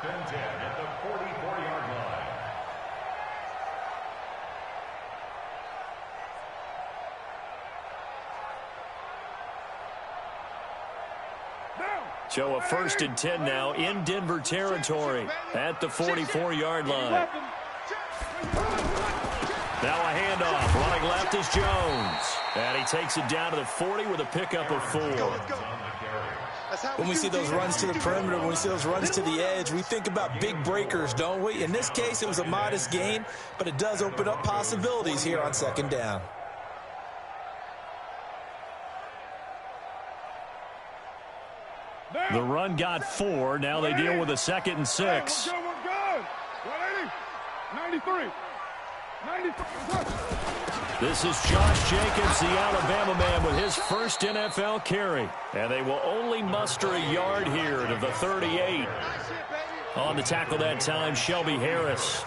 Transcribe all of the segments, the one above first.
and 10 at the 44-yard line. So a 1st and 10 now in Denver territory at the 44-yard line. Now a handoff. Running left is Jones. And he takes it down to the 40 with a pickup of 4. When we see those runs to the perimeter, when we see those runs to the edge, we think about big breakers, don't we? In this case, it was a modest gain, but it does open up possibilities here on 2nd down. The run got 4. Now they deal with a 2nd and 6. We're good. 180. 93. This is Josh Jacobs, the Alabama man, with his first NFL carry. And they will only muster a yard here to the 38. On the tackle that time, Shelby Harris.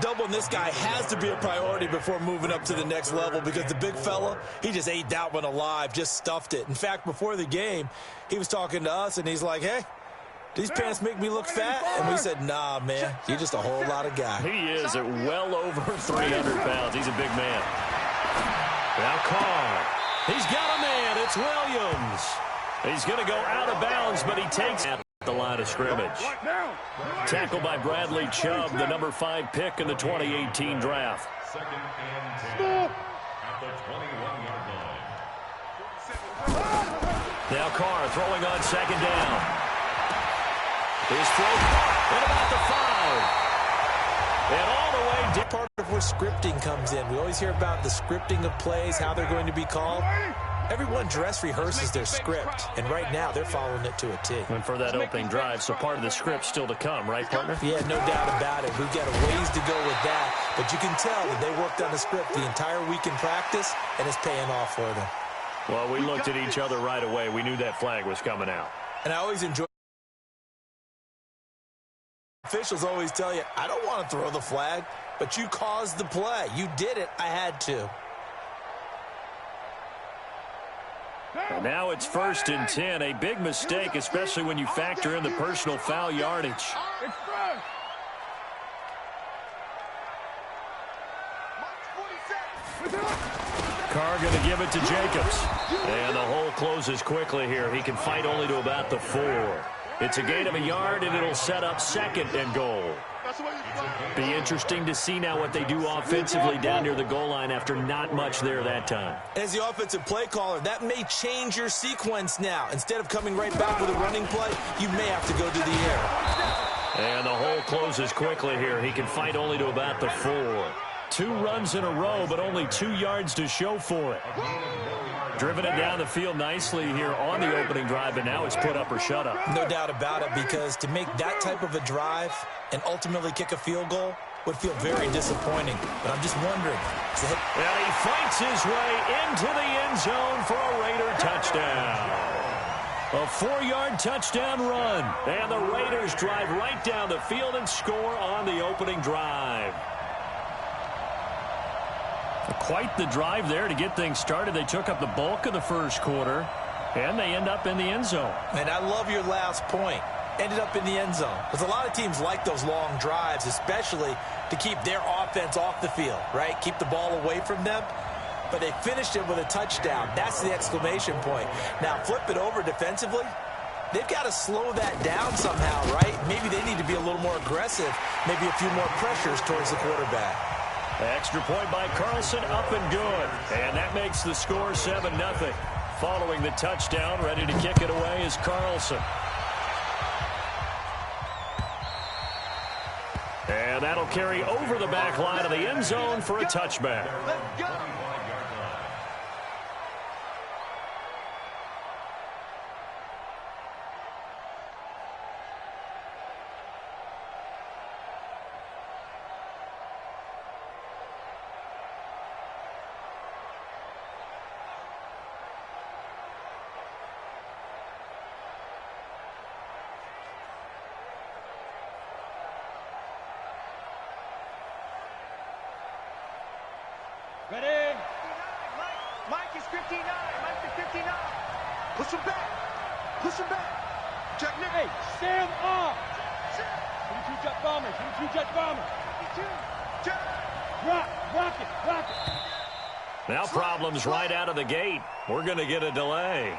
Doubling this guy has to be a priority before moving up to the next level because the big fella, he just ate that one alive, just stuffed it. In fact, before the game, he was talking to us, and he's like, hey, these pants make me look fat? And we said, nah, man, you're just a whole lot of guy. He is at well over 300 pounds. He's a big man. Now Carr. He's got a man. It's Williams. He's going to go out of bounds, but he takes at the line of scrimmage. Tackled by Bradley Chubb, the number 5 pick in the 2018 draft. 2nd and 10 at the 21-yard line. Now Carr throwing on 2nd down. His throw at about the 5. And all the way down. Part of where scripting comes in. We always hear about the scripting of plays, how they're going to be called. Everyone dress rehearses their script, and right now they're following it to a T. And for that opening drive, so part of the script still to come, right, partner? Yeah, no doubt about it. We've got a ways to go with that, but you can tell that they worked on the script the entire week in practice, and it's paying off for them. Well, we looked at each other right away. We knew that flag was coming out. And I always enjoy officials always tell you, I don't want to throw the flag, but you caused the play. You did it. I had to. And now it's 1st and 10. A big mistake, especially when you factor in the personal foul yardage. Carr going to give it to Jacobs. And the hole closes quickly here. He can fight only to about the 4. It's a gain of a yard, and it'll set up 2nd and goal. Be interesting to see now what they do offensively down near the goal line after not much there that time. As the offensive play caller, that may change your sequence now. Instead of coming right back with a running play, you may have to go to the air. And the hole closes quickly here. He can fight only to about the 4. 2 runs in a row, but only 2 yards to show for it. Driven it down the field nicely here on the opening drive, and now it's put up or shut up. No doubt about it, because to make that type of a drive and ultimately kick a field goal would feel very disappointing. But I'm just wondering. And he fights his way into the end zone for a Raider touchdown. A 4-yard touchdown run. And the Raiders drive right down the field and score on the opening drive. Quite the drive there to get things started. They took up the bulk of the first quarter, and they end up in the end zone. And I love your last point. Ended up in the end zone. Because a lot of teams like those long drives, especially to keep their offense off the field, right? Keep the ball away from them. But they finished it with a touchdown. That's the exclamation point. Now, flip it over defensively. They've got to slow that down somehow, right? Maybe they need to be a little more aggressive. Maybe a few more pressures towards the quarterback. Extra point by Carlson, up and good. And that makes the score 7-0. Following the touchdown, ready to kick it away is Carlson. And that'll carry over the back line of the end zone for a touchback. Let's go. Ready? Mike is 59. Mike is 59. Push him back. Push him back. Check Nick. Hey, stand up. Now problems right out of the gate. We're going to get a delay.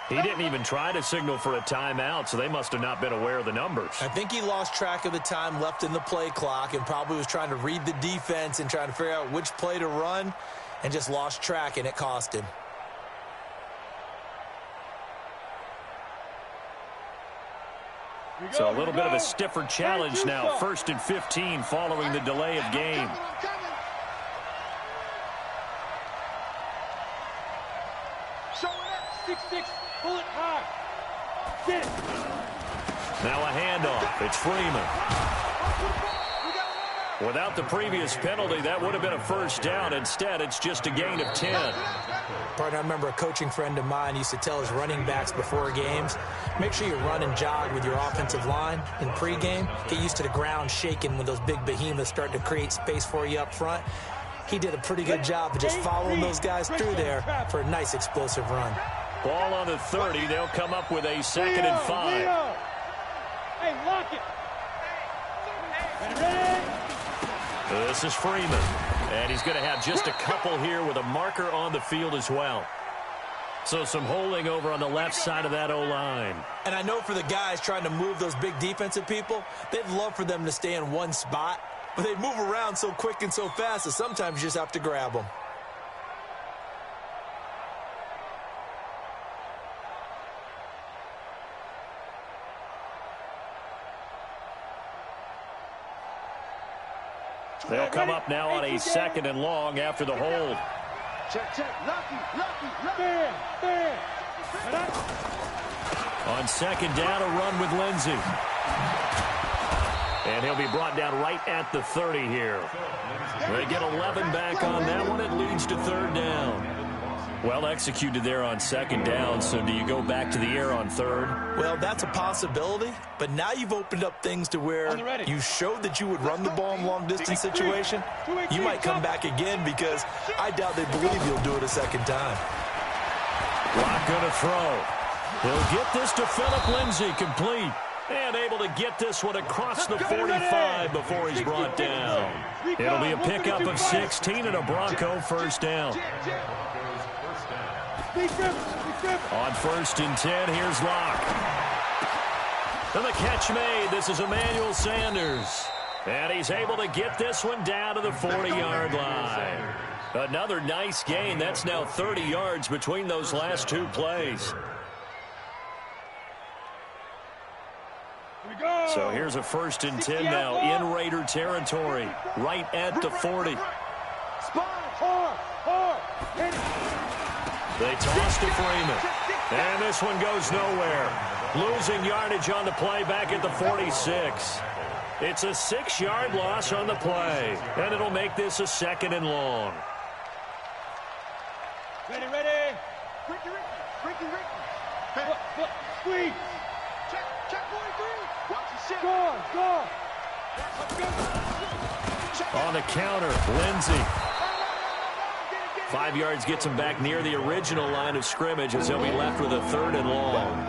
He didn't even try to signal for a timeout, so they must have not been aware of the numbers. I think he lost track of the time left in the play clock and probably was trying to read the defense and trying to figure out which play to run and just lost track, and it cost him. So a little bit of a stiffer challenge now. 1st and 15 following the delay of game. Show it up. 6-6. Pull it hard. Get it. Now a handoff. It's Freeman. Without the previous penalty, that would have been a first down. Instead, it's just a gain of 10. Partner, I remember a coaching friend of mine used to tell his running backs before games, make sure you run and jog with your offensive line in pregame. Get used to the ground shaking when those big behemoths start to create space for you up front. He did a pretty good job of just following those guys through there for a nice explosive run. Ball on the 30. They'll come up with a 2nd and 5. Hey, lock it. Ready? This is Freeman. And he's going to have just a couple here with a marker on the field as well. So some holding over on the left side of that O-line. And I know for the guys trying to move those big defensive people, they'd love for them to stay in one spot. But they move around so quick and so fast that sometimes you just have to grab them. They'll come up now on a 2nd and long after the hold. Check, check. Lucky. Bam. On 2nd down, a run with Lindsey. And he'll be brought down right at the 30 here. They get 11 back on that one. It leads to 3rd down. Well executed there on 2nd down. So do you go back to the air on 3rd? Well, that's a possibility. But now you've opened up things to where you showed that you would run the ball in long-distance situation. You might come back again because I doubt they believe you'll do it a 2nd time. Lock going to throw. He'll get this to Phillip Lindsay, complete. And able to get this one across the 45 before he's brought down. It'll be a pickup of 16 and a Bronco 1st down. On 1st and 10, here's Locke. And the catch made. This is Emmanuel Sanders. And he's able to get this one down to the 40-yard line. Another nice gain. That's now 30 yards between those last 2 plays. So here's a 1st and 10 now in Raider territory, right at the 40. They toss to Freeman. And this one goes nowhere. Losing yardage on the play back at the 46. It's a 6-yard loss on the play. And it'll make this a 2nd and long. Ready. Ricky. Squeeze. Check 43. Watch the shit. Score. On the counter, Lindsey. 5 yards gets him back near the original line of scrimmage as he'll be left with a 3rd and long.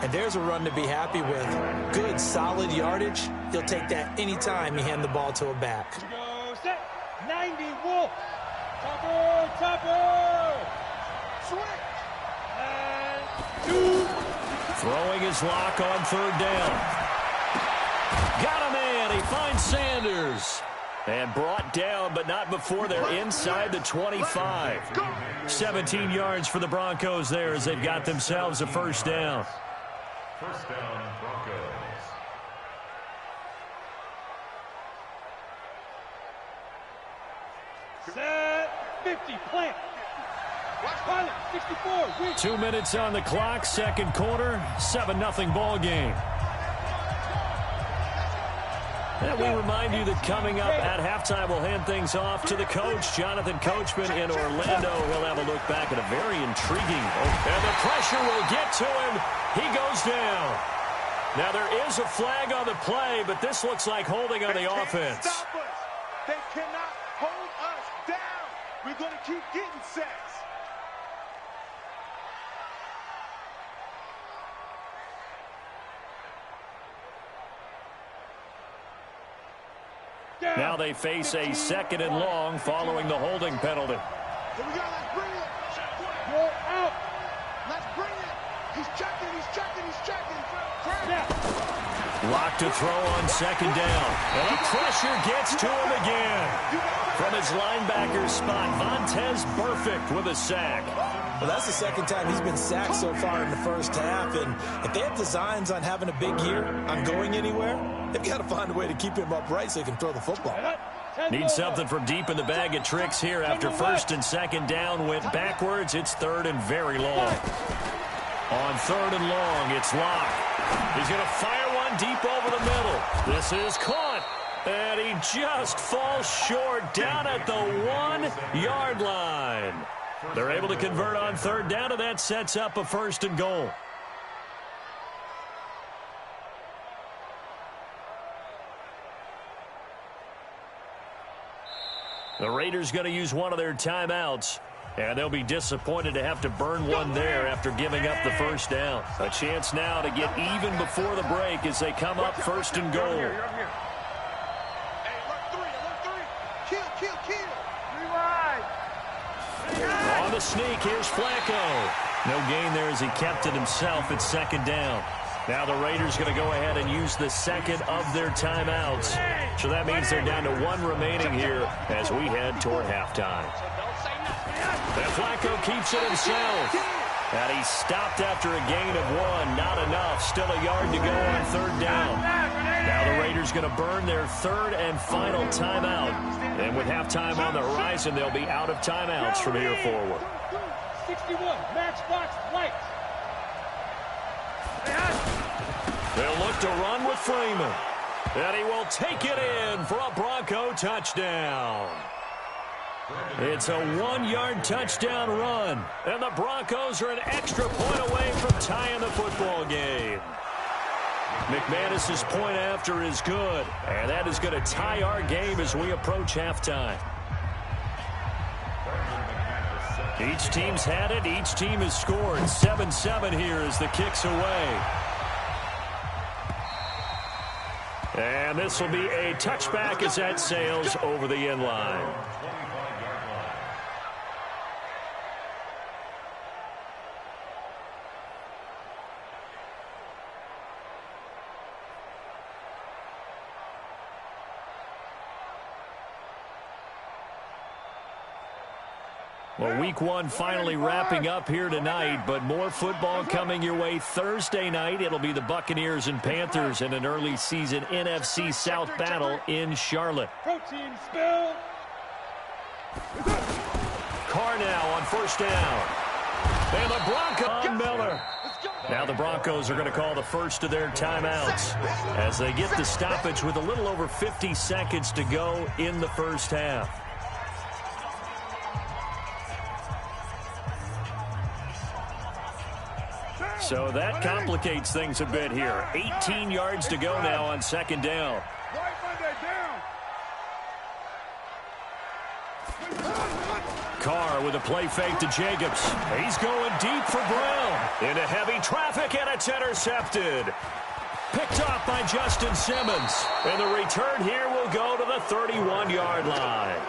And there's a run to be happy with. Good, solid yardage. He'll take that any time you hand the ball to a back. Go set. 90 Wolf. Topper. Switch. And 2. Throwing his Lock on 3rd down. Got a man. He finds Sanders. And brought down, but not before they're inside the 25. 17 yards for the Broncos there as they've got themselves a 1st down. 1st down, Broncos. Set. 50. Plant. Pilot. 64. 2 minutes on the clock. 2nd quarter. 7-0 ball game. And we remind you that coming up at halftime, we'll hand things off to the coach, Jonathan Coachman in Orlando. He'll have a look back at a very intriguing. And the pressure will get to him. He goes down. Now, there is a flag on the play, but this looks like holding on the offense. Stop us. They cannot hold us down. We're going to keep getting sacks. Now they face a 2nd and long following the holding penalty. Here we go, let's bring it. Go out. Let's bring it. He's checking, he's checking, he's checking. Lock to throw on 2nd down. And the pressure gets to him again. From his linebacker spot, Vontaze Burfict with a sack. Well, that's the 2nd time he's been sacked so far in the first half. And if they have designs on having a big year, on going anywhere, they've got to find a way to keep him upright so he can throw the football. Need something from deep in the bag of tricks here after 1st and 2nd down went backwards. It's 3rd and very long. On 3rd and long, it's Locke. He's going to fire one deep over the middle. This is caught. And he just falls short down at the 1-yard line. They're able to convert on 3rd down, and that sets up a 1st and goal. The Raiders going to use one of their timeouts, and they'll be disappointed to have to burn one there after giving up the 1st down. A chance now to get even before the break as they come up 1st and goal. On the sneak, here's Flacco. No gain there as he kept it himself at 2nd down. Now the Raiders going to go ahead and use the 2nd of their timeouts. So that means they're down to 1 remaining here as we head toward halftime. And Flacco keeps it himself. And he stopped after a gain of 1. Not enough. Still a yard to go on 3rd down. Now the Raiders going to burn their 3rd and final timeout. And with halftime on the horizon, they'll be out of timeouts from here forward. 61, matchbox light. They'll look to run with Freeman. And he will take it in for a Bronco touchdown. It's a 1-yard touchdown run. And the Broncos are an extra point away from tying the football game. McManus's point after is good. And that is going to tie our game as we approach halftime. Each team's had it. Each team has scored. 7-7 here as the kick's away. And this will be a touchback as that sails over the end line. Well, week 1 finally wrapping up here tonight, but more football coming your way Thursday night. It'll be the Buccaneers and Panthers in an early season NFC South battle in Charlotte. Protein spill. Carr now on 1st down. And the Broncos, Miller. Now the Broncos are going to call the first of their timeouts as they get the stoppage with a little over 50 seconds to go in the first half. So that complicates things a bit here. 18 yards to go now on 2nd down. Carr with a play fake to Jacobs. He's going deep for Brown. Into heavy traffic, and it's intercepted. Picked off by Justin Simmons. And the return here will go to the 31-yard line.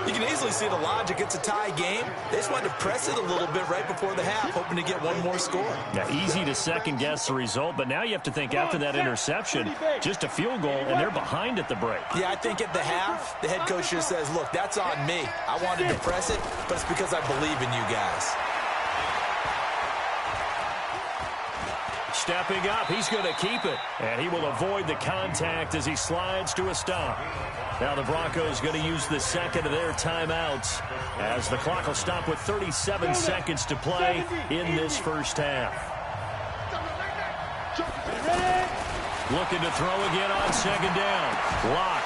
You can easily see the logic. It's a tie game. They just wanted to press it a little bit right before the half, hoping to get one more score. Yeah, easy to second-guess the result, but now you have to think after that interception, just a field goal, and they're behind at the break. Yeah, I think at the half, the head coach just says, look, that's on me. I wanted to press it, but it's because I believe in you guys. Stepping up, he's going to keep it, and he will avoid the contact as he slides to a stop. Now the Broncos going to use the 2nd of their timeouts as the clock will stop with 37 seconds to play in this first half. Looking to throw again on 2nd down. Lock.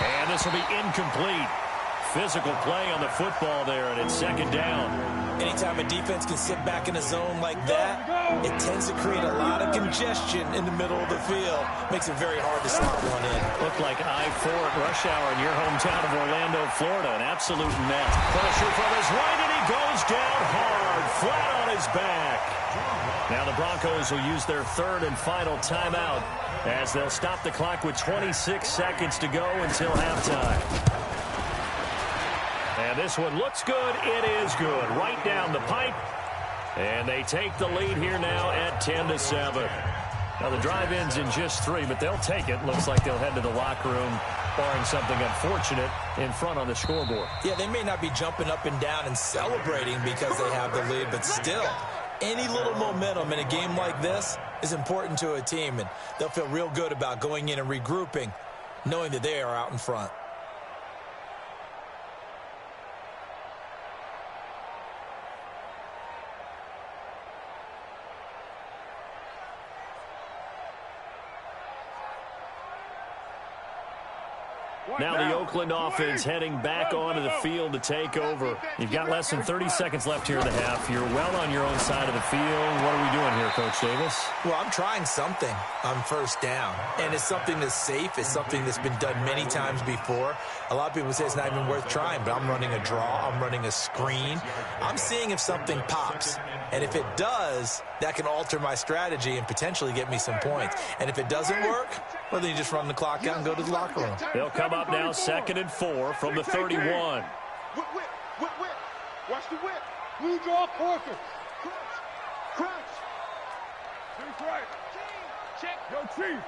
And this will be incomplete. Physical play on the football there, and it's 2nd down. Anytime a defense can sit back in a zone like that, it tends to create a lot of congestion in the middle of the field. Makes it very hard to slot one in. Looked like I-4 at rush hour in your hometown of Orlando, Florida. An absolute mess. Pressure from his right, and he goes down hard, flat on his back. Now the Broncos will use their third and final timeout as they'll stop the clock with 26 seconds to go until halftime. And this one looks good. It is good. Right down the pipe. And they take the lead here now at 10-7. Now the drive ends in just 3, but they'll take it. Looks like they'll head to the locker room, barring something unfortunate in front on the scoreboard. Yeah, they may not be jumping up and down and celebrating because they have the lead, but still, any little momentum in a game like this is important to a team, and they'll feel real good about going in and regrouping, knowing that they are out in front. Now the Oakland offense heading back onto the field to take over. You've got less than 30 seconds left here in the half. You're well on your own side of the field. What are we doing here, Coach Davis? Well, I'm trying something on first down, and it's something that's safe. It's something that's been done many times before. A lot of people say it's not even worth trying, but I'm running a draw. I'm running a screen. I'm seeing if something pops, and if it does, that can alter my strategy and potentially get me some points. And if it doesn't work, well, then you just run the clock out and go to the locker room. They'll come up now 2nd and 4 from the 31. Whip. Watch the whip. Blue draw quarter. Crunch. Chief right. Check. Yo, Chief.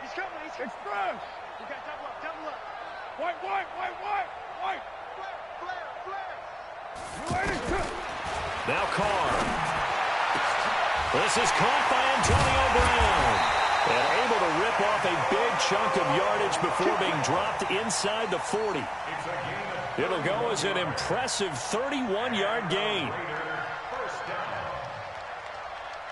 He's coming. Express. We got double up. White. Flare. You ready? Now Carr. This is caught by Antonio Brown. And able to rip off a big chunk of yardage before being dropped inside the 40. It'll go as an impressive 31-yard gain.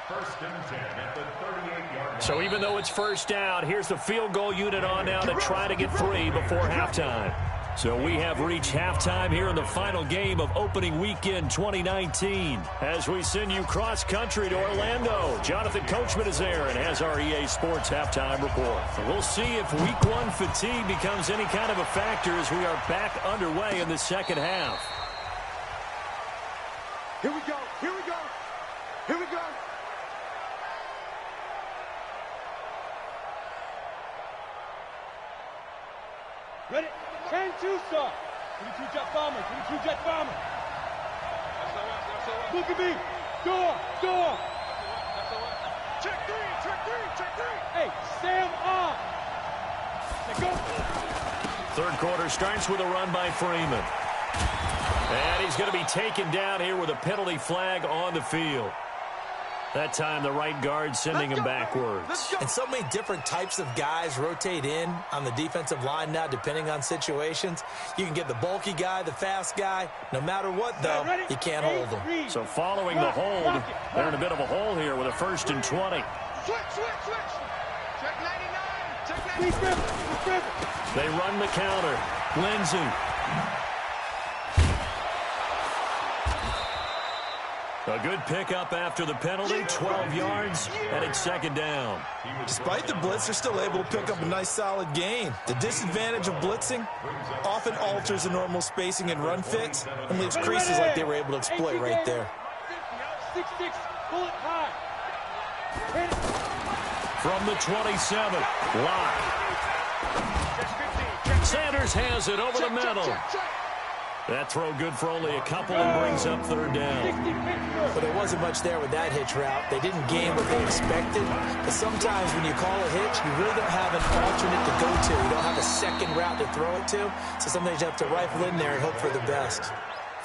First and 10 at the 38-yard line. So even though it's first down, here's the field goal unit on now to try to get 3 before halftime. So we have reached halftime here in the final game of opening weekend 2019. As we send you cross-country to Orlando, Jonathan Coachman is there and has our EA Sports halftime report. So we'll see if Week 1 fatigue becomes any kind of a factor as we are back underway in the second half. Here we go. Ready? 10-2 start. 22 jet bomber. Look at me. Door. Check three. Hey, Sam on. Now go. Third quarter starts with a run by Freeman. And he's going to be taken down here with a penalty flag on the field. That time the right guard sending him backwards. And so many different types of guys rotate in on the defensive line now, depending on situations. You can get the bulky guy, the fast guy. No matter what, though, you can't hold them. So following the hold, they're in a bit of a hole here with a 1st and 20. Switch. Check 99. They run the counter. Lindsey. A good pickup after the penalty, 12 yards, and it's 2nd down. Despite the blitz, they're still able to pick up a nice, solid gain. The disadvantage of blitzing often alters the normal spacing and run fits and leaves creases like they were able to exploit right there. 6-6, bullet high. From the 27, Locke. Sanders has it over the middle. That throw good for only a couple and brings up 3rd down. But there wasn't much there with that hitch route. They didn't gain what they expected. But sometimes when you call a hitch, you really don't have an alternate to go to. You don't have a second route to throw it to. So sometimes you have to rifle in there and hope for the best.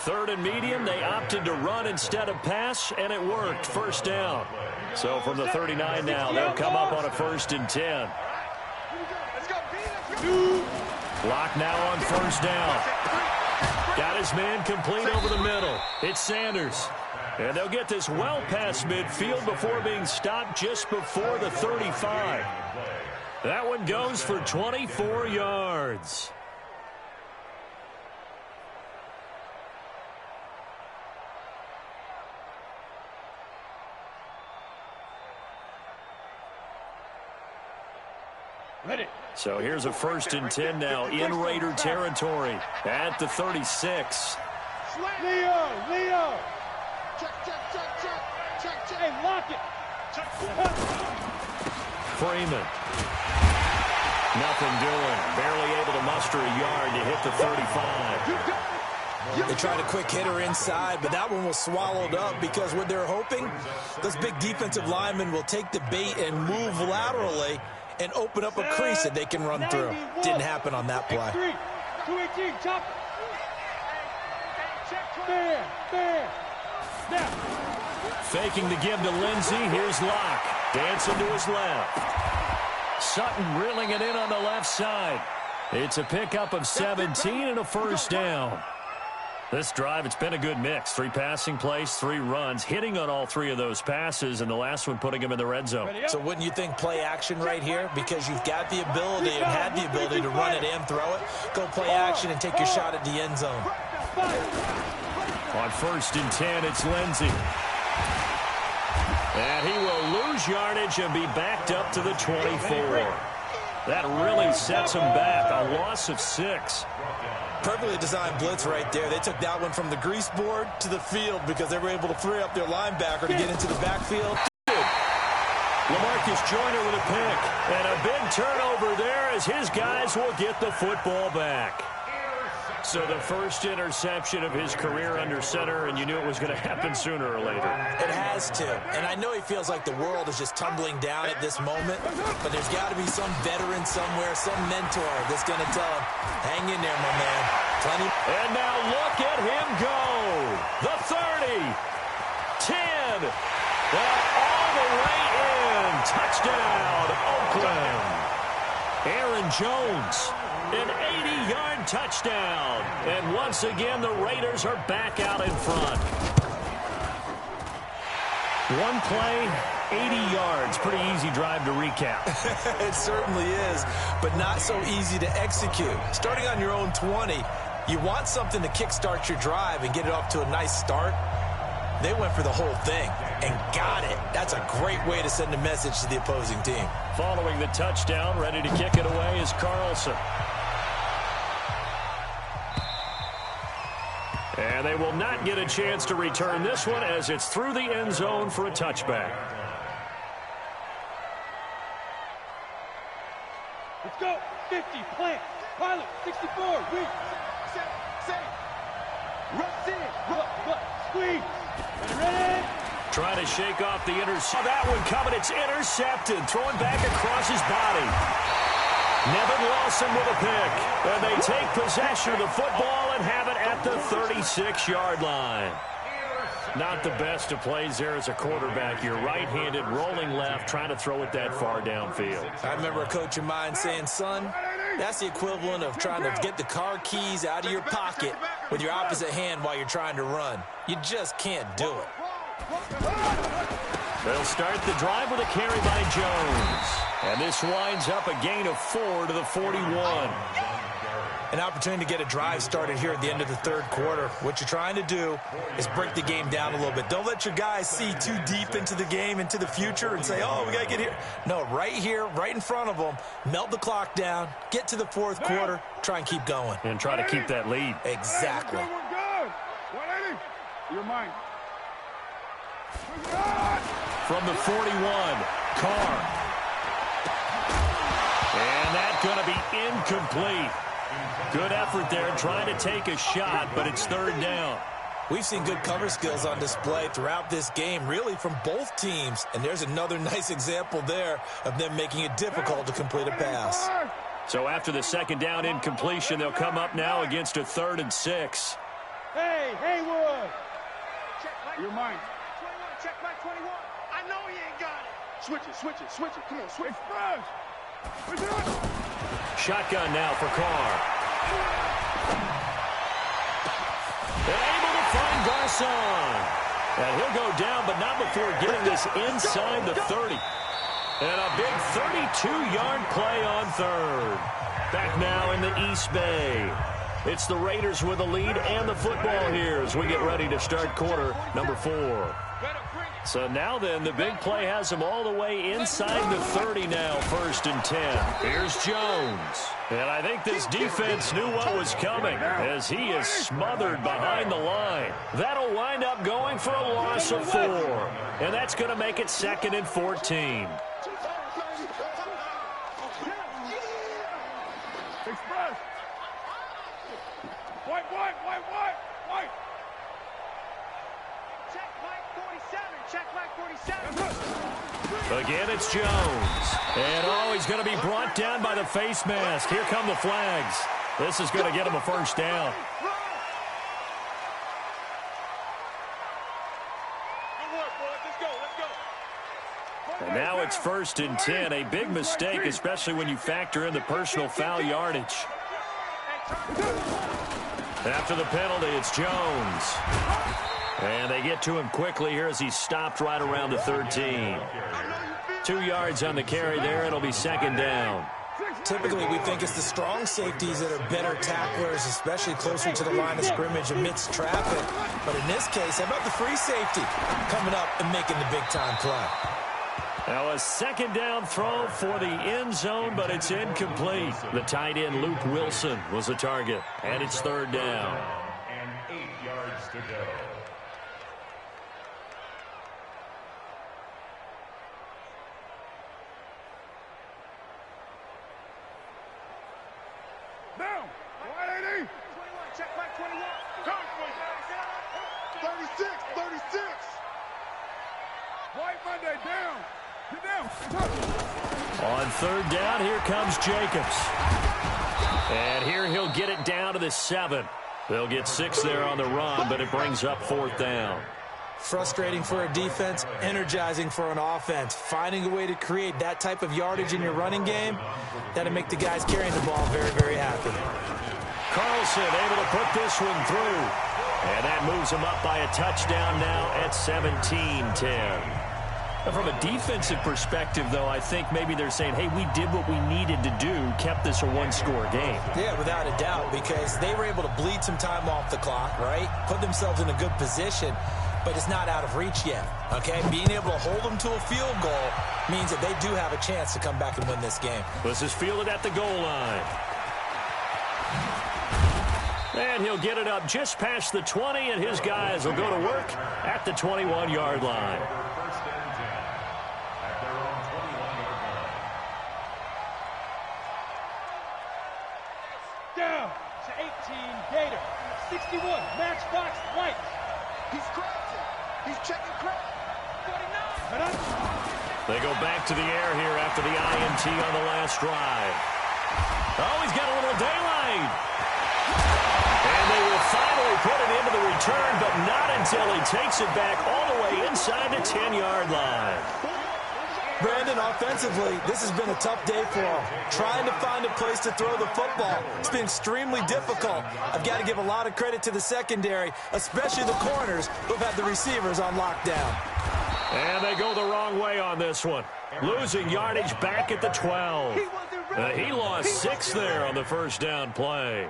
3rd and medium, they opted to run instead of pass, and it worked. 1st down. So from the 39 now, they'll come up on a 1st and 10. Locke now on 1st down. Got his man complete over the middle. It's Sanders. And they'll get this well past midfield before being stopped just before the 35. That one goes for 24 yards. Ready. So here's a 1st and 10 now in Raider territory at the 36. Leo. Check. Hey, lock it. Freeman. Nothing doing. Barely able to muster a yard to hit the 35. They tried a quick hitter inside, but that one was swallowed up because what they're hoping, those big defensive linemen will take the bait and move laterally and open up a crease that they can run through. Didn't happen on that play. 218, chop. Fair, fair. Now. Faking the give to Lindsey. Here's Locke. Dancing to his left. Sutton reeling it in on the left side. It's a pickup of 17 and a first down. This drive, it's been a good mix. 3 passing plays, 3 runs, hitting on all 3 of those passes, and the last one putting him in the red zone. So wouldn't you think play action right here? Because you've got the ability and had the ability to run it and throw it. Go play action and take your shot at the end zone. On 1st and 10, it's Lindsey. And he will lose yardage and be backed up to the 24. That really sets him back. A loss of 6. Perfectly designed blitz right there. They took that one from the grease board to the field because they were able to free up their linebacker to get into the backfield. LaMarcus Joyner with a pick. And a big turnover there as his guys will get the football back. So the first interception of his career under center, and you knew it was going to happen sooner or later. It has to. And I know he feels like the world is just tumbling down at this moment, but there's got to be some veteran somewhere, some mentor that's going to tell him, hang in there, my man. Plenty. And now look at him go. The 30. 10. And all the way in. Touchdown, Oakland. Aaron Jones. An 80-yard touchdown. And once again, the Raiders are back out in front. One play, 80 yards. Pretty easy drive to recap. It certainly is, but not so easy to execute. Starting on your own 20, you want something to kickstart your drive and get it off to a nice start. They went for the whole thing and got it. That's a great way to send a message to the opposing team. Following the touchdown, ready to kick it away is Carlson. And they will not get a chance to return this one as it's through the end zone for a touchback. Let's go. 50, plant. Pilot, 64, weak. Set. Rush in. Squeeze. Ready? Trying to shake off the interception. That one coming. It's intercepted. Throwing back across his body. Nevin Lawson with a pick. And they take possession of the football and have it at the 36-yard line. Not the best of plays there as a quarterback. You're right-handed, rolling left, trying to throw it that far downfield. I remember a coach of mine saying, son, that's the equivalent of trying to get the car keys out of your pocket with your opposite hand while you're trying to run. You just can't do it. They'll start the drive with a carry by Jones. And this winds up a gain of 4 to the 41. An opportunity to get a drive started here at the end of the third quarter. What you're trying to do is break the game down a little bit. Don't let your guys see too deep into the game, into the future, and say, oh, we got to get here. No, right here, right in front of them, melt the clock down, get to the fourth quarter, try and keep going. And try to keep that lead. Exactly. We're good. 180. You're mine. From the 41, Carr. And that's going to be incomplete. Good effort there trying to take a shot, but it's third down. We've seen good cover skills on display throughout this game, really from both teams. And there's another nice example there of them making it difficult to complete a pass. So after the second down incompletion, they'll come up now against a 3rd and 6. Hey, Haywood. You're mine. 21, check back 21. I know he ain't got it. Switch it. Come on, switch. Switch it. Shotgun now for Carr. They're able to find Garcon. And he'll go down, but not before getting this inside the 30. And a big 32-yard play on third. Back now in the East Bay. It's the Raiders with the lead and the football here as we get ready to start quarter number 4. So now then, the big play has them all the way inside the 30 now, 1st and 10. Here's Jones. And I think this defense knew what was coming as he is smothered behind the line. That'll wind up going for a loss of 4. And that's going to make it 2nd and 14. Express. White. Check Mike 47. Again, it's Jones. And, he's going to be brought down by the face mask. Here come the flags. This is going to get him a 1st down. Good work, boys. Let's go. And now it's 1st and 10. A big mistake, especially when you factor in the personal foul yardage. After the penalty, it's Jones. And they get to him quickly here as he's stopped right around the 13. 2 yards on the carry there. It'll be 2nd down. Typically, we think it's the strong safeties that are better tacklers, especially closer to the line of scrimmage amidst traffic. But in this case, how about the free safety coming up and making the big-time play? Now a 2nd down throw for the end zone, but it's incomplete. The tight end, Luke Wilson, was the target. And it's 3rd down. And 8 yards to go. Down. 180. 21. Check Mike 21. 36. White Monday down. Get down. On 3rd down, here comes Jacobs. And here he'll get it down to the 7. They'll get 6 there on the run, but it brings up 4th down. Frustrating for a defense, energizing for an offense. Finding a way to create that type of yardage in your running game, that'll make the guys carrying the ball very, very happy. Carlson able to put this one through. And that moves him up by a touchdown now at 17-10. From a defensive perspective, though, I think maybe they're saying, hey, we did what we needed to do, kept this a 1-score game. Yeah, without a doubt, because they were able to bleed some time off the clock, right? Put themselves in a good position, but it's not out of reach yet, okay? Being able to hold them to a field goal means that they do have a chance to come back and win this game. This is fielded at the goal line. And he'll get it up just past the 20, and his guys will go to work at the 21-yard line. Down to 18, Gator. 61, Matchbox White. He's crossing. He's checking crowd. 49. They go back to the air here after the INT on the last drive. Oh, he's got a little daylight. And they will finally put it into the return, but not until he takes it back all the way inside the 10-yard line. Brandon, offensively, this has been a tough day for him. Trying to find a place to throw the football. It's been extremely difficult. I've got to give a lot of credit to the secondary, especially the corners who've had the receivers on lockdown. And they go the wrong way on this one. Losing yardage back at the 12. He lost 6 there on the 1st down play.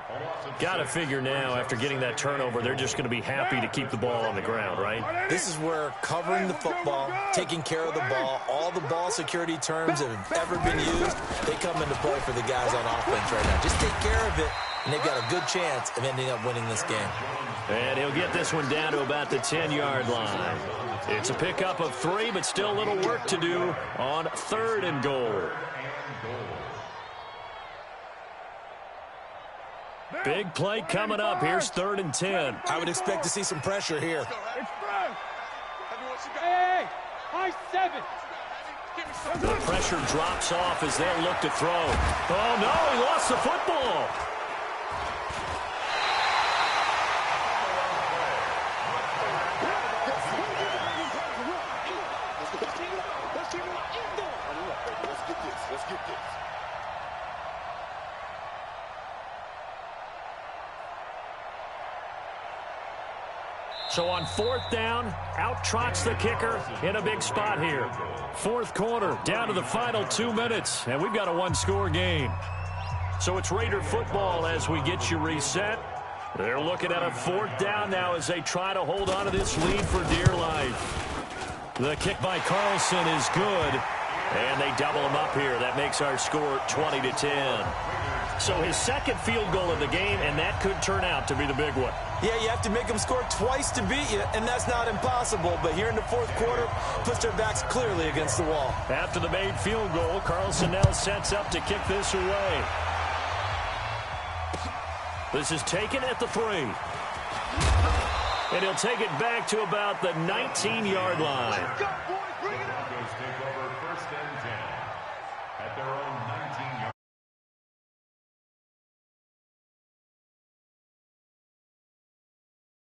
Got to figure now, after getting that turnover, they're just going to be happy to keep the ball on the ground, right? This is where covering the football, taking care of the ball, all the ball security terms that have ever been used, they come into play for the guys on offense right now. Just take care of it, and they've got a good chance of ending up winning this game. And he'll get this one down to about the 10-yard line. It's a pickup of 3, but still a little work to do on 3rd and goal. Big play coming up. Here's 3rd and 10. I would expect to see some pressure here. Express. Hey, high 7. The pressure drops off as they'll look to throw. Oh, no, he lost the football. Let's get this. So on 4th down, out trots the kicker in a big spot here. 4th quarter, down to the final 2 minutes, and we've got a 1-score game. So it's Raider football as we get you reset. They're looking at a 4th down now as they try to hold on to this lead for dear life. The kick by Carlson is good. And they double him up here. That makes our score 20-10. So his second field goal of the game, and that could turn out to be the big one. Yeah, you have to make them score twice to beat you, and that's not impossible. But here in the 4th quarter, puts their backs clearly against the wall. After the made field goal, Carlson now sets up to kick this away. This is taken at the 3. And he'll take it back to about the 19-yard line. Let's go, boys. Bring it